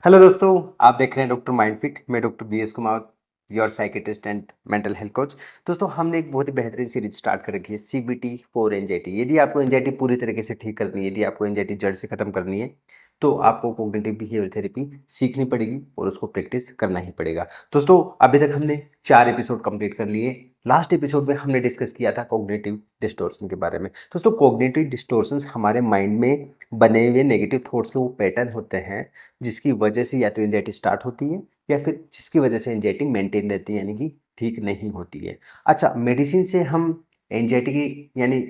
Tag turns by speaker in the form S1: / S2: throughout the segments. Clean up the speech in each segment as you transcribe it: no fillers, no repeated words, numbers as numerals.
S1: Hello दोस्तों, आप देख रहे हैं डॉक्टर माइंडफिट। मैं doctor BS Kumar, your psychiatrist and mental health coach. दोस्तों, हमने एक बहुत ही बेहतरीन सीरीज स्टार्ट कर रखी है, सीबीटी फॉर एंजाइटी। यदि आपको एंजाइटी पूरी तरीके से ठीक करनी है, यदि आपको एंजाइटी जड़ से खत्म करनी है, तो आपको कॉग्निटिव बिहेवियर थेरेपी सीखनी पड़ेगी और उसको प्रैक्टिस करना ही पड़ेगा। दोस्तों, अभी तक हमने 4 एपिसोड कंप्लीट कर लिए। लास्ट एपिसोड में हमने डिस्कस किया था कॉग्निटिव डिस्टॉर्शन के बारे में। दोस्तों, कॉग्निटिव डिस्टॉर्शंस हमारे माइंड में बने हुए नेगेटिव थॉट्स के वो पैटर्न होते हैं जिसकी वजह से या तो एंजाइटी स्टार्ट होती है या फिर जिसकी वजह से एंजाइटी मेंटेन रहती है, यानी कि ठीक नहीं होती है। अच्छा, मेडिसिन से हम एंजाइटी की यानी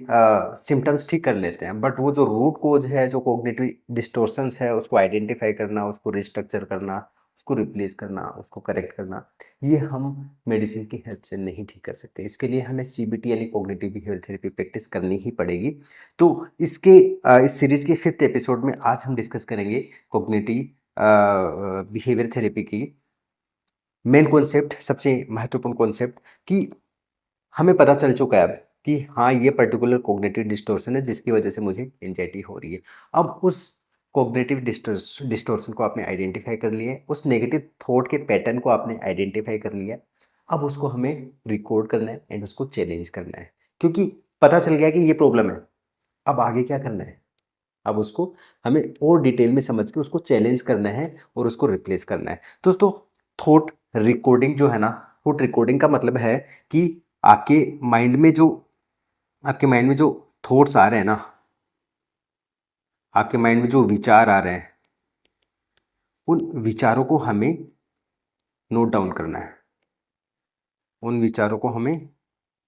S1: सिम्टम्स ठीक कर लेते हैं, बट वो जो रूट कोज है, जो कॉग्निटिव डिस्टॉर्शंस है, उसको आइडेंटिफाई करना, उसको रिस्ट्रक्चर करना, उसको रिप्लेस करना, उसको करेक्ट करना, ये हम मेडिसिन की हेल्प से नहीं ठीक कर सकते। इसके लिए हमें सीबीटी यानी कॉग्निटिव बिहेवियर थेरेपी प्रैक्टिस करनी ही पड़ेगी। तो इस सीरीज के 5th एपिसोड में आज हम डिस्कस करेंगे कॉग्निटिव बिहेवियर थेरेपी की मेन कॉन्सेप्ट, सबसे महत्वपूर्ण कॉन्सेप्ट कि हमें पता चल चुका है अब कि हाँ, ये पर्टिकुलर कॉग्निटिव डिस्टॉर्शन है जिसकी वजह से मुझे एंजाइटी हो रही है। अब उस कॉग्निटिव डिस्टॉर्शन को आपने आइडेंटिफाई कर लिया है, उस नेगेटिव थॉट के पैटर्न को आपने आइडेंटिफाई कर लिया है। अब उसको हमें रिकॉर्ड करना है एंड उसको चैलेंज करना है, क्योंकि पता चल गया कि ये प्रॉब्लम है। अब आगे क्या करना है? अब उसको हमें और डिटेल में समझ के उसको चैलेंज करना है और उसको रिप्लेस करना है। दोस्तों, थॉट रिकॉर्डिंग जो है ना, थॉट रिकॉर्डिंग का मतलब है कि आपके माइंड में जो आपके माइंड में जो थॉट्स आ रहे हैं ना, आपके माइंड में जो विचार आ रहे हैं, उन विचारों को हमें नोट डाउन करना है। उन विचारों को हमें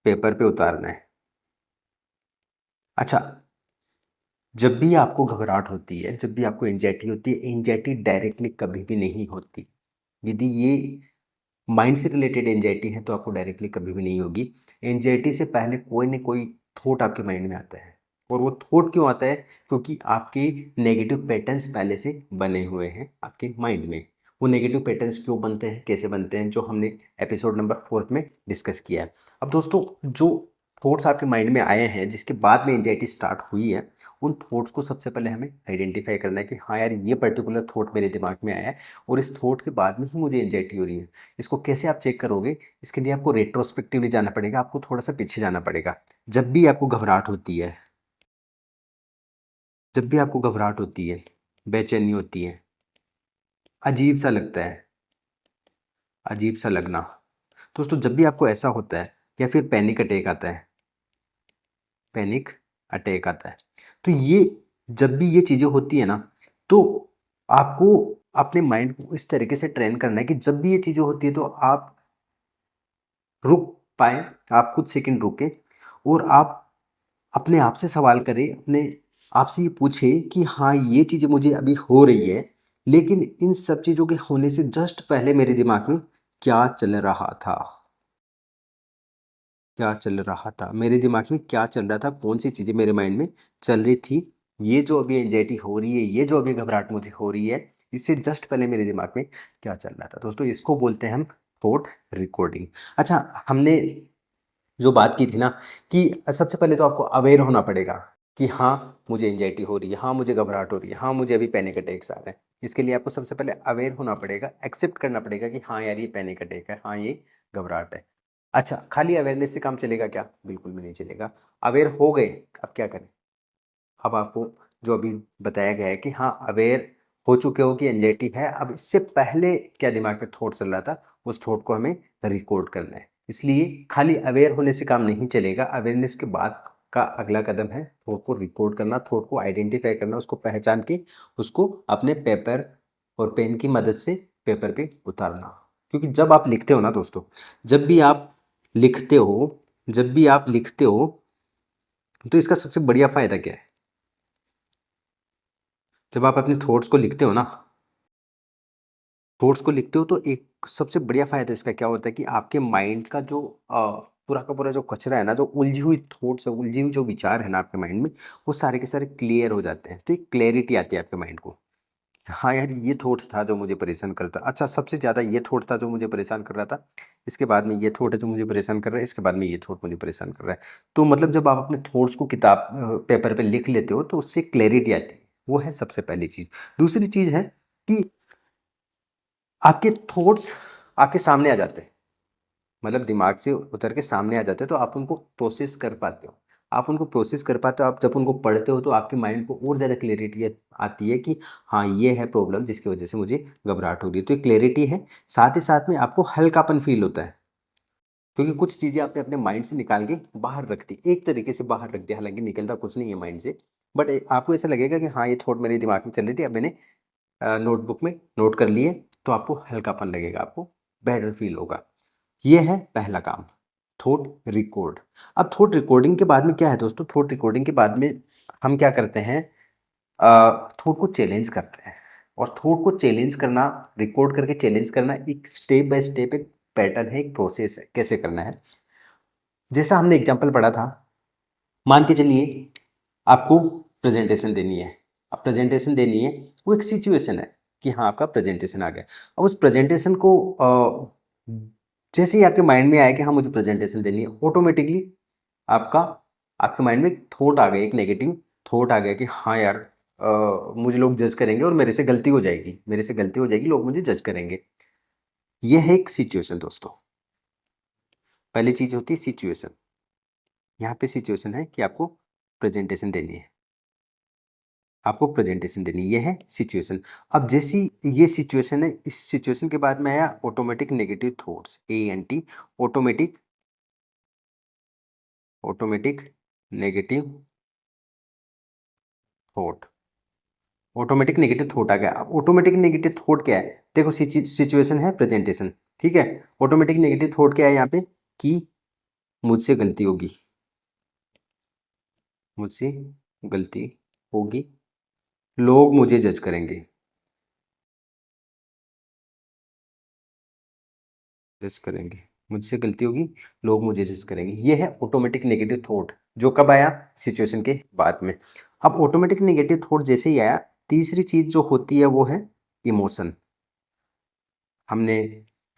S1: पेपर पे उतारना है। अच्छा, जब भी आपको घबराहट होती है, जब भी आपको एंजाइटी होती है, एंजाइटी डायरेक्टली कभी भी नहीं होती। यदि ये माइंड से रिलेटेड एंजाइटी है तो आपको डायरेक्टली कभी भी नहीं होगी। एंजाइटी से पहले कोई ना कोई थॉट आपके माइंड में आता है, और वो थॉट क्यों आता है? क्योंकि आपके नेगेटिव पैटर्न्स पहले से बने हुए हैं आपके माइंड में। वो नेगेटिव पैटर्न्स क्यों बनते हैं, कैसे बनते हैं, जो हमने एपिसोड नंबर 4 में डिस्कस किया है। अब दोस्तों, जो थॉट्स आपके माइंड में आए हैं जिसके बाद में एंजाइटी स्टार्ट हुई है, उन थॉट्स को सबसे पहले हमें आइडेंटिफाई करना है कि हाँ यार, ये पर्टिकुलर थॉट मेरे दिमाग में आया है और इस थॉट के बाद में ही मुझे एंजाइटी हो रही है। इसको कैसे आप चेक करोगे? इसके लिए आपको रेट्रोस्पेक्टिवली जाना पड़ेगा, आपको थोड़ा सा पीछे जाना पड़ेगा। जब भी आपको घबराहट होती है, जब भी आपको घबराहट होती है, बेचैनी होती है, अजीब सा लगता है, अजीब सा लगना, दोस्तों जब भी आपको ऐसा होता है या फिर पैनिक अटैक आता है, पैनिक अटैक आता है, तो ये जब भी ये चीज़ें होती है ना, तो आपको अपने माइंड को इस तरीके से ट्रेन करना है कि जब भी ये चीज़ें होती है तो आप रुक पाएँ, आप कुछ सेकंड रुकें और आप अपने आप से सवाल करें, अपने आप से ये पूछें कि हाँ, ये चीज़ें मुझे अभी हो रही है, लेकिन इन सब चीज़ों के होने से जस्ट पहले मेरे दिमाग में क्या चल रहा था? क्या चल रहा था? मेरे दिमाग में क्या चल रहा था? कौन-सी चीज़ें मेरे माइंड में चल रही थी? ये जो अभी एंग्ज़ायटी हो रही है, ये जो अभी घबराहट मुझे हो रही है, इससे जस्ट पहले मेरे दिमाग में क्या चल रहा था? दोस्तों, इसको बोलते हैं हम थॉट रिकॉर्डिंग। अच्छा, हमने जो बात की थी ना कि सबसे पहले तो आपको अवेयर होना पड़ेगा कि हाँ, मुझे एंग्ज़ायटी हो रही है, हाँ, मुझे घबराहट हो रही है, हाँ, मुझे अभी पैनिक अटैक्स आ रहे हैं। इसके लिए आपको सबसे पहले अवेयर होना पड़ेगा, एक्सेप्ट करना पड़ेगा कि हाँ यार, ये पैनिक अटैक है, हाँ, ये घबराहट है। अच्छा, खाली अवेयरनेस से काम चलेगा क्या? बिल्कुल भी नहीं चलेगा। अवेयर हो गए, अब क्या करें? अब आपको जो अभी बताया गया है कि हाँ, अवेयर हो चुके हो कि एंग्ज़ायटी है, अब इससे पहले क्या दिमाग में थॉट चल रहा था, उस थॉट को हमें रिकॉर्ड करना है। इसलिए खाली अवेयर होने से काम नहीं चलेगा, अवेयरनेस के बाद का अगला कदम है थॉट को रिकॉर्ड करना, थॉट को आइडेंटिफ़ाई करना, उसको पहचान के उसको अपने पेपर और पेन की मदद से पेपर पे उतारना। क्योंकि जब आप लिखते हो ना दोस्तों, जब भी आप लिखते हो जब भी आप लिखते हो, तो इसका सबसे बढ़िया फ़ायदा क्या है? जब आप अपने थॉट्स को लिखते हो ना, थॉट्स को लिखते हो तो एक सबसे बढ़िया फ़ायदा इसका क्या होता है कि आपके माइंड का जो पूरा का पूरा जो कचरा है ना, जो उलझी हुई थॉट्स है, उलझी हुई जो विचार है ना आपके माइंड में, वो सारे के सारे क्लियर हो जाते हैं। तो एक क्लैरिटी आती है आपके माइंड को। हाँ यार, ये थॉट था जो मुझे परेशान कर रहा था। अच्छा, सबसे ज़्यादा ये थॉट था जो मुझे परेशान कर रहा था। इसके बाद में ये थॉट है जो मुझे परेशान कर रहा है, इसके बाद में ये थॉट मुझे परेशान कर रहा है। तो मतलब जब आप अपने थॉट्स को पेपर पे लिख लेते हो तो उससे क्लैरिटी आती है। वो है सबसे पहली चीज़। दूसरी चीज़ है कि आपके थॉट्स आपके सामने आ जाते हैं, मतलब दिमाग से उतर के सामने आ जाते हैं, तो आप उनको प्रोसेस कर पाते हो। आप उनको प्रोसेस कर पाते हो, आप जब उनको पढ़ते हो तो आपके माइंड को और ज़्यादा क्लैरिटी आती है कि हाँ, ये है प्रॉब्लम जिसकी वजह से मुझे घबराहट हो रही है। तो ये क्लैरिटी है, साथ ही साथ में आपको हल्कापन फ़ील होता है, क्योंकि कुछ चीज़ें आपने अपने माइंड से निकाल के बाहर रख दी, एक तरीके से बाहर रख दिया, हालाँकि निकलता कुछ नहीं है माइंड से, बट आपको ऐसा लगेगा कि हाँ, ये थॉट मेरे दिमाग में चल रही थी, अब मैंने नोटबुक में नोट कर लिए, तो आपको हल्कापन लगेगा, आपको बेटर फ़ील होगा। ये है पहला काम, थॉट रिकॉर्ड। अब थॉट रिकॉर्डिंग के बाद में क्या है दोस्तों, थॉट रिकॉर्डिंग के बाद में हम क्या करते हैं, थॉट को चैलेंज करते हैं। और थॉट को चैलेंज करना, रिकॉर्ड करके चैलेंज करना एक स्टेप बाय स्टेप एक पैटर्न है, एक प्रोसेस है, कैसे करना है। जैसा हमने एग्जांपल पढ़ा था, मान के चलिए आपको प्रेजेंटेशन देनी है। अब प्रेजेंटेशन देनी है, वो एक सिचुएशन है कि हाँ, आपका प्रेजेंटेशन आ गया। अब उस प्रेजेंटेशन को जैसे ही आपके माइंड में आया कि हाँ, मुझे प्रेजेंटेशन देनी है, ऑटोमेटिकली आपका आपके माइंड में एक थॉट आ गया, एक नेगेटिव थॉट आ गया कि हाँ यार, मुझे लोग जज करेंगे और मेरे से गलती हो जाएगी, मेरे से गलती हो जाएगी, लोग मुझे जज करेंगे। ये है एक सिचुएशन दोस्तों। पहली चीज होती है सिचुएशन। यहाँ पे सिचुएशन है कि आपको प्रेजेंटेशन देनी है, आपको प्रेजेंटेशन देनी है, ये है सिचुएशन। अब जैसी ये सिचुएशन है, इस सिचुएशन के बाद में आया automatic negative thoughts, ANT, automatic automatic negative thought. Automatic negative thought आ गया। अब ऑटोमेटिक नेगेटिव थॉट क्या है, देखो सिचुएशन है प्रेजेंटेशन, ठीक है। ऑटोमेटिक नेगेटिव थॉट क्या है यहाँ पे, कि मुझसे गलती होगी, मुझसे गलती होगी, लोग मुझे जज करेंगे, जज करेंगे, मुझसे गलती होगी, लोग मुझे जज करेंगे। ये है ऑटोमेटिक नेगेटिव थॉट, जो कब आया, सिचुएशन के बाद में। अब ऑटोमेटिक नेगेटिव थॉट जैसे ही आया, तीसरी चीज जो होती है वो है इमोशन। हमने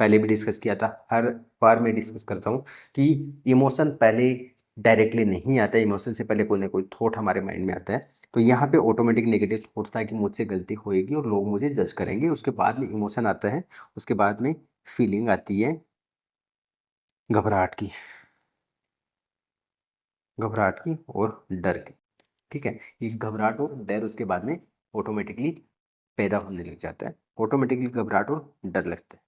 S1: पहले भी डिस्कस किया था, हर बार मैं डिस्कस करता हूँ कि इमोशन पहले डायरेक्टली नहीं आता है, इमोशन से पहले कोई ना कोई थॉट हमारे माइंड में आता है। तो यहाँ पे ऑटोमेटिक नेगेटिव थॉट था कि मुझसे गलती होएगी और लोग मुझे जज करेंगे, उसके बाद में इमोशन आता है, उसके बाद में फीलिंग आती है घबराहट की, घबराहट की और डर की, ठीक है। ये घबराहट और डर उसके बाद में ऑटोमेटिकली पैदा होने लग जाता है, ऑटोमेटिकली घबराहट और डर लगता है,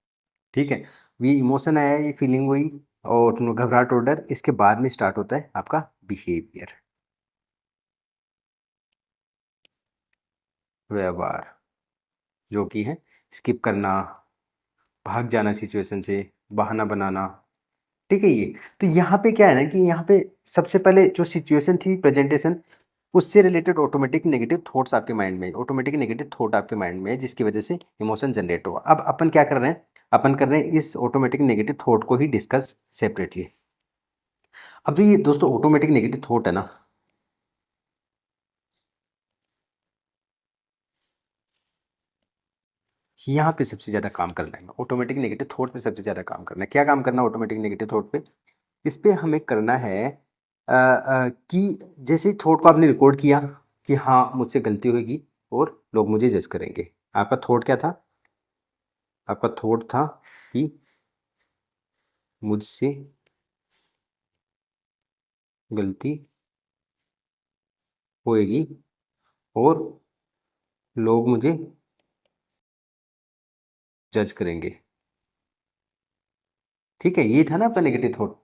S1: ठीक है। ये इमोशन आया, ये फीलिंग हुई और घबराहट और डर, इसके बाद में स्टार्ट होता है आपका बिहेवियर, व्यवहार, जो कि है स्किप करना, भाग जाना सिचुएशन से, बहाना बनाना, ठीक है। ये तो यहाँ पे क्या है ना कि यहाँ पे सबसे पहले जो सिचुएशन थी प्रेजेंटेशन, उससे रिलेटेड ऑटोमेटिक नेगेटिव थॉट्स आपके माइंड में, ऑटोमेटिक नेगेटिव थॉट आपके माइंड में है, जिसकी वजह से इमोशन जनरेट हुआ। अब अपन क्या कर रहे हैं, अपन कर रहे हैं इस ऑटोमेटिक नेगेटिव थॉट को ही डिस्कस सेपरेटली। अब जो ये दोस्तों ऑटोमेटिक नेगेटिव थॉट है ना, यहाँ पे सबसे ज़्यादा काम करना है, ऑटोमेटिक नेगेटिव थॉट पे सबसे ज़्यादा काम करना है। क्या काम करना है ऑटोमेटिक नेगेटिव थॉट पे, इस पे हमें करना है कि जैसे ही थॉट को आपने रिकॉर्ड किया कि हाँ, मुझसे गलती होगी और लोग मुझे जज करेंगे। आपका थॉट क्या था, आपका थॉट था कि मुझसे गलती होएगी और लोग मुझे जज करेंगे, ठीक है। ये था ना आपका नेगेटिव थॉट।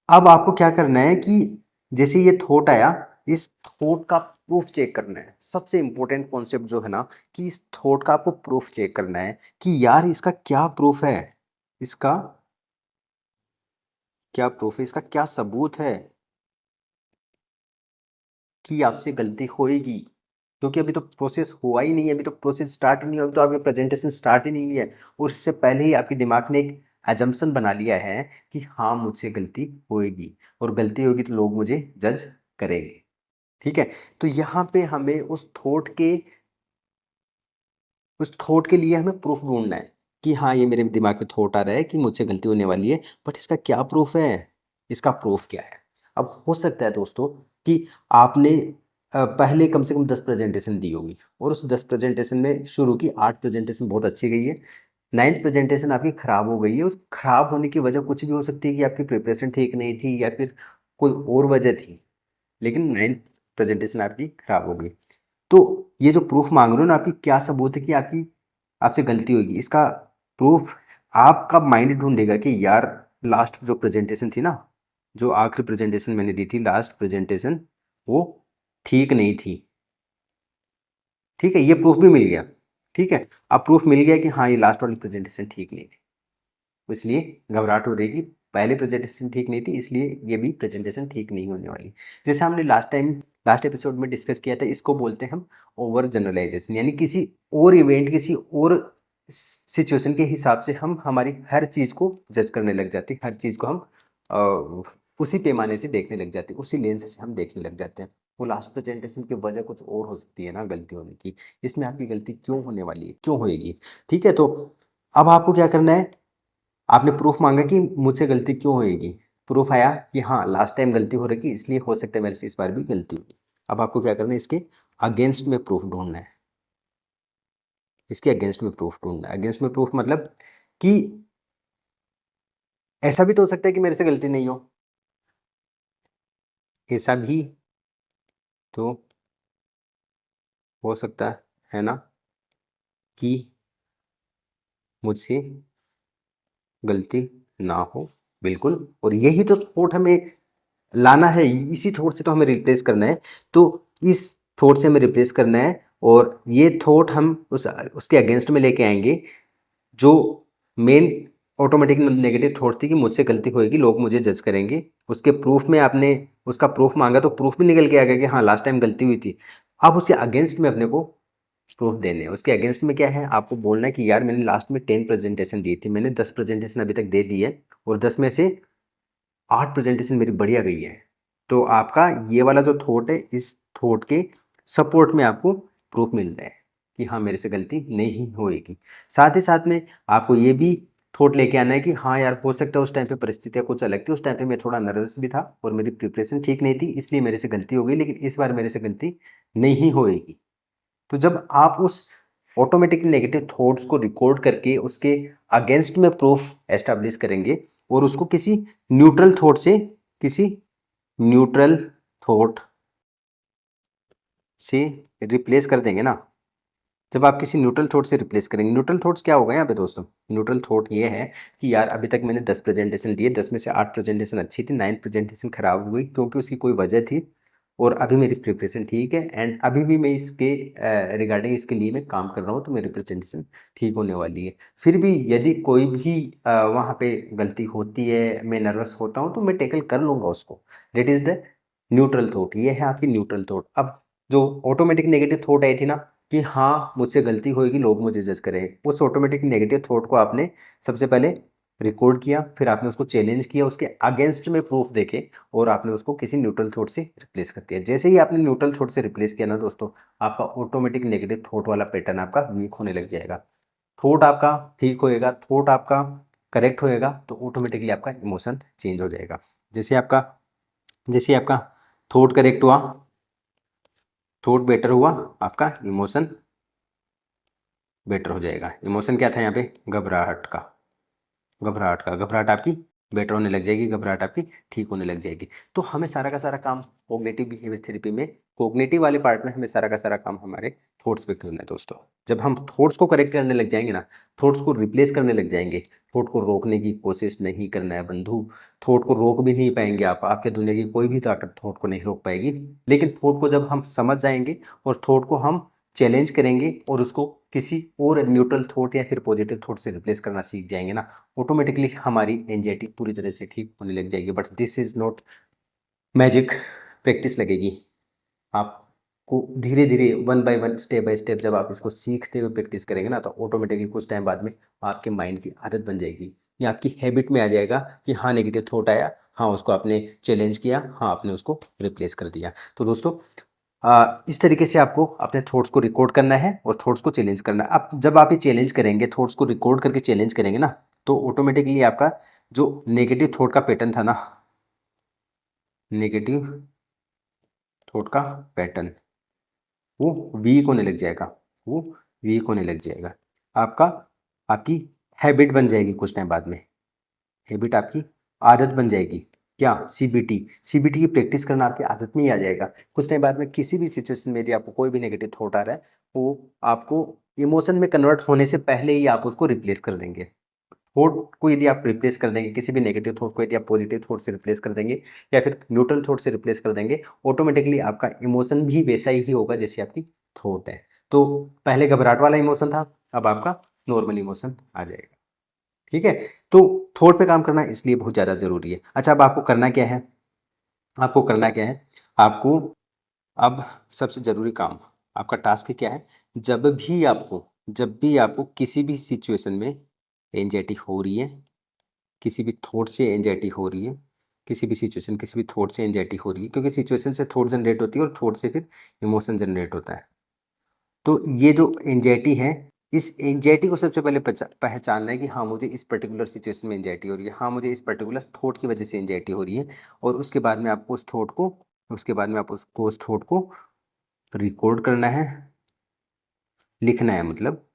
S1: अब आपको क्या करना है कि जैसे ये थॉट आया, इस थॉट का प्रूफ चेक करना है। सबसे इंपॉर्टेंट कॉन्सेप्ट जो है ना, कि इस थॉट का आपको प्रूफ चेक करना है कि यार इसका क्या प्रूफ है, इसका क्या प्रूफ है, इसका क्या सबूत है कि आपसे गलती होएगी। क्योंकि अभी तो प्रोसेस हुआ ही नहीं है, अभी तो प्रोसेस स्टार्ट ही नहीं हुआ, अभी तो आपकी प्रेजेंटेशन स्टार्ट ही नहीं हुई है, और इससे पहले ही आपके दिमाग ने एक एजम्पशन बना लिया है कि हाँ, मुझसे गलती होएगी और गलती होगी तो लोग मुझे जज करेंगे, ठीक है। तो यहाँ पे हमें उस थॉट के लिए हमें प्रूफ ढूंढना है कि हाँ, ये मेरे दिमाग में थॉट आ रहा है कि मुझसे गलती होने वाली है, बट इसका क्या प्रूफ है, इसका प्रूफ क्या है। अब हो सकता है दोस्तों कि आपने पहले कम से कम 10 प्रेजेंटेशन दी होगी और उस 10 प्रेजेंटेशन में शुरू की 8 प्रेजेंटेशन बहुत अच्छी गई है, 9th प्रेजेंटेशन आपकी खराब हो गई है, उस खराब होने की वजह कुछ भी हो सकती है कि आपकी प्रिपरेशन ठीक नहीं थी या फिर कोई और वजह थी, लेकिन 9th प्रेजेंटेशन आपकी खराब हो गई। तो ये जो प्रूफ मांग रहे हो ना, आपकी क्या सबूत है कि आपकी आपसे गलती होगी, इसका प्रूफ आपका माइंड ढूंढेगा कि यार लास्ट जो प्रेजेंटेशन थी ना, जो आखिरी प्रेजेंटेशन मैंने दी थी, लास्ट प्रेजेंटेशन, वो ठीक नहीं थी। ठीक है, ये प्रूफ भी मिल गया। ठीक है, अब प्रूफ मिल गया कि हाँ ये लास्ट वाली प्रेजेंटेशन ठीक नहीं थी, तो इसलिए घबराहट हो रही कि पहले प्रेजेंटेशन ठीक नहीं थी, इसलिए ये भी प्रेजेंटेशन ठीक नहीं होने वाली। जैसे हमने लास्ट एपिसोड में डिस्कस किया था, इसको बोलते हैं हम ओवर जनरलाइजेशन, यानी किसी और इवेंट, किसी और सिचुएशन के हिसाब से हम हमारी हर चीज़ को जज करने लग जाते हैं, हर चीज़ को हम उसी पैमाने से देखने लग जाते हैं, उसी लेंस से हम देखने लग जाते हैं। वो लास्ट प्रेजेंटेशन की वजह कुछ और हो सकती है ना गलती होने की, इसमें आपकी गलती क्यों होने वाली है, क्यों होएगी। ठीक है, तो अब आपको क्या करना है, आपने प्रूफ मांगा कि मुझसे गलती क्यों होएगी, प्रूफ आया कि हाँ लास्ट टाइम गलती हो रही थी, इसलिए हो सकता है मेरे से इस बार भी गलती होगी। अब आपको क्या करना है, इसके अगेंस्ट में प्रूफ ढूंढना है, इसके अगेंस्ट में प्रूफ ढूंढना है। अगेंस्ट में प्रूफ मतलब कि ऐसा भी तो हो सकता है कि मेरे से गलती नहीं हो, ऐसा भी तो हो सकता है ना कि मुझसे गलती ना हो, बिल्कुल। और यही तो थॉट हमें लाना है, इसी थॉट से तो हमें रिप्लेस करना है। तो इस थॉट से हमें रिप्लेस करना है, और ये थॉट हम उसके अगेंस्ट में लेके आएंगे, जो मेन ऑटोमेटिक नेगेटिव थॉट थी कि मुझसे गलती होएगी, लोग मुझे जज करेंगे। उसके प्रूफ में आपने उसका प्रूफ मांगा, तो प्रूफ भी निकल के आ गया कि हाँ लास्ट टाइम गलती हुई थी। अब उसके अगेंस्ट में अपने को प्रूफ देने हैं। उसके अगेंस्ट में क्या है, आपको बोलना है कि यार मैंने लास्ट में 10 प्रेजेंटेशन दी थी, मैंने 10 प्रेजेंटेशन अभी तक दे दी है, और 10 में से 8 प्रेजेंटेशन मेरी बढ़िया गई है। तो आपका ये वाला जो थॉट है, इस थॉट के सपोर्ट में आपको प्रूफ मिल रहा है कि हाँ मेरे से गलती नहीं होएगी। साथ ही साथ में आपको ये भी थॉट लेके आना है कि हाँ यार हो सकता है उस टाइम पे परिस्थितियाँ कुछ अलग थी, उस टाइम पे मैं थोड़ा नर्वस भी था और मेरी प्रिपरेशन ठीक नहीं थी, इसलिए मेरे से गलती हो गई, लेकिन इस बार मेरे से गलती नहीं होएगी। तो जब आप उस ऑटोमेटिक नेगेटिव थॉट्स को रिकॉर्ड करके उसके अगेंस्ट में प्रूफ एस्टैब्लिश करेंगे, और उसको किसी न्यूट्रल थॉट से, किसी न्यूट्रल थॉट से रिप्लेस कर देंगे ना, जब आप किसी न्यूट्रल थॉट से रिप्लेस करेंगे, न्यूट्रल थॉट्स क्या होगा यहाँ पे दोस्तों, न्यूट्रल थॉट ये है कि यार अभी तक मैंने 10 प्रेजेंटेशन दिए, 10 में से 8 प्रेजेंटेशन अच्छी थी, 9th प्रेजेंटेशन खराब हो गई क्योंकि उसकी कोई वजह थी, और अभी मेरी प्रिपरेशन ठीक है, एंड अभी भी मैं इसके रिगार्डिंग इसके लिए मैं काम कर रहा हूँ, तो मेरी प्रेजेंटेशन ठीक होने वाली है। फिर भी यदि कोई भी वहाँ पे गलती होती है, मैं नर्वस होता हूँ, तो मैं टेकल कर लूँगा उसको। That is the neutral thought, ये है आपकी न्यूट्रल थॉट। अब जो ऑटोमेटिक नेगेटिव थॉट आई थी ना कि हाँ मुझसे गलती होगी, लोग मुझे जज करेंगे, उस ऑटोमेटिक नेगेटिव थॉट को आपने सबसे पहले रिकॉर्ड किया, फिर आपने उसको चैलेंज किया, उसके अगेंस्ट में प्रूफ देखे, और आपने उसको किसी न्यूट्रल थॉट से रिप्लेस कर दिया। जैसे ही आपने न्यूट्रल थॉट से रिप्लेस किया ना दोस्तों, आपका ऑटोमेटिक नेगेटिव थॉट वाला पैटर्न आपका वीक होने लग जाएगा, थॉट आपका ठीक होएगा, थॉट आपका करेक्ट होएगा, तो ऑटोमेटिकली आपका इमोशन चेंज हो जाएगा। जैसे आपका थॉट करेक्ट हुआ, थॉट बेटर हुआ, आपका इमोशन बेटर हो जाएगा। इमोशन क्या था यहाँ पे, घबराहट का, घबराहट आपकी बेटर होने लग जाएगी, घबराहट आपकी ठीक होने लग जाएगी। तो हमें सारा का सारा काम कोग्निटिव बिहेवियर थेरेपी में, कोग्निटिव वाले पार्ट में हमें सारा का सारा काम हमारे थॉट्स पे करना है दोस्तों। जब हम थॉट्स को करेक्ट करने लग जाएंगे ना, थॉट्स को रिप्लेस करने लग जाएंगे, थॉट को रोकने की कोशिश नहीं करना है बंधु, थॉट को रोक भी नहीं पाएंगे आप, आपके दुनिया की कोई भी ताकत थॉट को नहीं रोक पाएगी। लेकिन थॉट को जब हम समझ जाएंगे और थॉट को हम चैलेंज करेंगे और उसको किसी और न्यूट्रल थॉट या फिर पॉजिटिव थॉट से रिप्लेस करना सीख जाएंगे ना, ऑटोमेटिकली हमारी एंजाइटी पूरी तरह से ठीक होने लग जाएगी। But this is not magic, practice लगेगी आपको, धीरे धीरे one by one, step by step जब आप इसको सीखते हुए प्रैक्टिस करेंगे ना, तो ऑटोमेटिकली कुछ टाइम बाद में आपके माइंड की आदत बन जाएगी, या आपकी हैबिट में आ जाएगा कि हाँ नेगेटिव थॉट आया, हाँ उसको आपने चैलेंज किया, हाँ आपने उसको रिप्लेस कर दिया। तो दोस्तों इस तरीके से आपको अपने थॉट्स को रिकॉर्ड करना है और थॉट्स को चैलेंज करना है। अब जब आप ये चैलेंज करेंगे, थॉट्स को रिकॉर्ड करके चैलेंज करेंगे ना, तो ऑटोमेटिकली आपका जो नेगेटिव थॉट का पैटर्न था ना, नेगेटिव थॉट का पैटर्न, वो वीक होने लग जाएगा, वो वीक होने लग जाएगा। आपका आपकी हैबिट बन जाएगी कुछ टाइम बाद में, हैबिट आपकी आदत बन जाएगी। क्या? सीबीटी। सीबीटी की प्रैक्टिस करना आपकी आदत में ही आ जाएगा। कुछ टाइम बाद में किसी भी सिचुएशन में यदि आपको कोई भी नेगेटिव थॉट आ रहा है, वो आपको इमोशन में कन्वर्ट होने से पहले ही आप उसको रिप्लेस कर देंगे। थॉट को यदि आप रिप्लेस कर देंगे, किसी भी नेगेटिव थॉट को यदि आप पॉजिटिव थॉट से रिप्लेस कर देंगे या फिर न्यूट्रल थॉट से रिप्लेस कर देंगे, ऑटोमेटिकली आपका इमोशन भी वैसा ही होगा जैसे आपकी थॉट है। तो पहले घबराहट वाला इमोशन था, अब आपका नॉर्मल इमोशन आ जाएगा। ठीक है? तो थॉट पे काम करना इसलिए बहुत ज़्यादा ज़रूरी है। अच्छा, अब आपको करना क्या है? आपको करना क्या है? आपको अब सबसे ज़रूरी काम, आपका टास्क क्या है? जब भी आपको किसी भी सिचुएशन में एंग्जायटी हो रही है, किसी भी थॉट से एंग्जायटी हो रही है, किसी भी सिचुएशन, किसी भी थॉट से एंग्जायटी हो रही है, क्योंकि सिचुएशन से थॉट जनरेट होती है और थॉट से फिर इमोशन जनरेट होता है। तो ये जो एंग्जायटी है, इस एंग्जायटी को सबसे पहले पहचानना है कि हाँ, मुझे इस पर्टिकुलर सिचुएशन में एंग्जायटी हो रही है। हाँ, मुझे इस पर्टिकुलर थॉट की वजह से एंग्जायटी हो रही है। और उसके बाद में आपको उस थॉट को रिकॉर्ड करना है, लिखना है, मतलब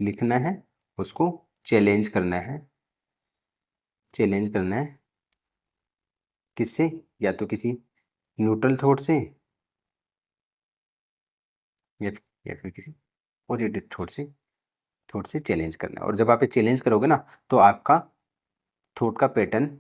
S1: लिखना है, उसको चैलेंज करना है। चैलेंज करना है किससे? या तो किसी न्यूट्रल थॉट से या फिर किसी पॉजिटिव थॉट से चैलेंज करना है। और जब आप ये चैलेंज करोगे ना, तो आपका थॉट का पैटर्न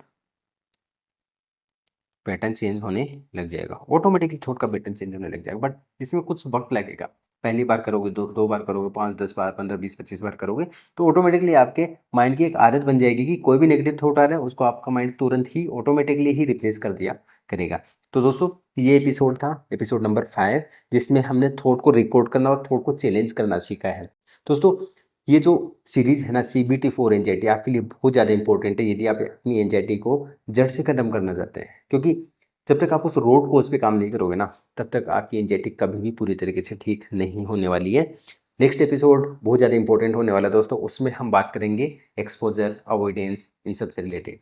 S1: चेंज होने लग जाएगा। ऑटोमेटिकली थॉट का पैटर्न चेंज होने लग जाएगा, बट इसमें कुछ वक्त लगेगा। पहली बार करोगे, दो बार करोगे, 5-10 बार, 15-20-25 बार करोगे, तो ऑटोमेटिकली आपके माइंड की एक आदत बन जाएगी कि कोई भी नेगेटिव थॉट आ रहा है उसको आपका माइंड तुरंत ही ऑटोमेटिकली ही रिप्लेस कर दिया करेगा। तो दोस्तों, ये एपिसोड था, एपिसोड नंबर 5, जिसमें हमने थॉट को रिकॉर्ड करना और थॉट को चैलेंज करना सीखा है। दोस्तों, ये जो सीरीज है ना, CBT फॉर एंजाइटी, आपके लिए बहुत ज़्यादा इंपॉर्टेंट है यदि आप अपनी एंजाइटी को जड़ से खत्म करना चाहते हैं। क्योंकि जब तक आप उस रोड कोर्स पे काम नहीं करोगे ना, तब तक आपकी एंजाइटी कभी भी पूरी तरीके से ठीक नहीं होने वाली है। नेक्स्ट एपिसोड बहुत ज़्यादा इंपॉर्टेंट होने वाला है दोस्तों, उसमें हम बात करेंगे एक्सपोजर, अवॉइडेंस, इन सब से रिलेटेड,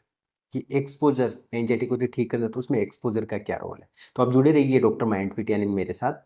S1: कि एक्सपोजर एंजाइटी को जो ठीक करना है तो उसमें एक्सपोजर का क्या रोल है। तो आप जुड़े रहिए डॉक्टर माइंड फिट यानी मेरे साथ।